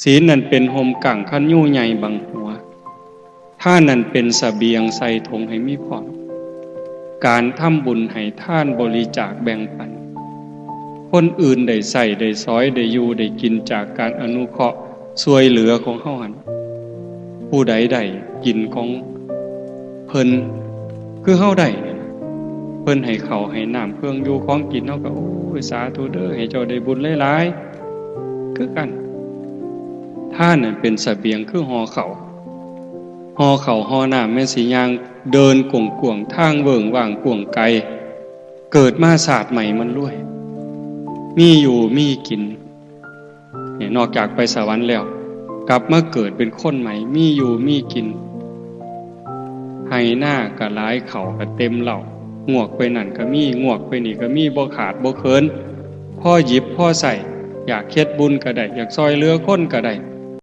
ศีลนั่นเป็นห่มกั่งคันยู่ใหญ่บังหัวท่านนั่นเป็นเสบียงใส่ถุงให้มีพร้อมการทำบุญให้ท่านบริจาคแบ่งปันคนอื่นได้ใส่ได้ซอยได้อยู่ได้กินจากการอนุเคราะห์ช่วยเหลือของเฮาหันผู้ใดได้กินของเพิ่นคือเฮาได้เพิ่นให้ข้าวให้น้ำเครื่องอยู่ของกินเฮาก็โอ้ยสาธุเด้อให้เจ้าได้บุญหลายๆคือกันท่านนั่นเป็นเสบียงคือห่อข้าวห่อน้ำแม่สิย่างเดินกวงๆทางเบิ่งว่างกวงไกลเกิดมาศาสตร์ใหม่มันรวยมีอยู่มีกินเนี่ยนอกจากไปสวรรค์แล้วกลับมาเกิดเป็นคนใหม่มีอยู่มีกินให้หน้าก็หลายเข่าก็เต็มเหล่างวกไปนั่นก็มีงวกไปนี่ก็มีบ่ขาดบ่เคินพ่อหยิบพ่อใส่อยากเฮ็ดบุญก็ได้อยากซอยเหลือคนก็ได้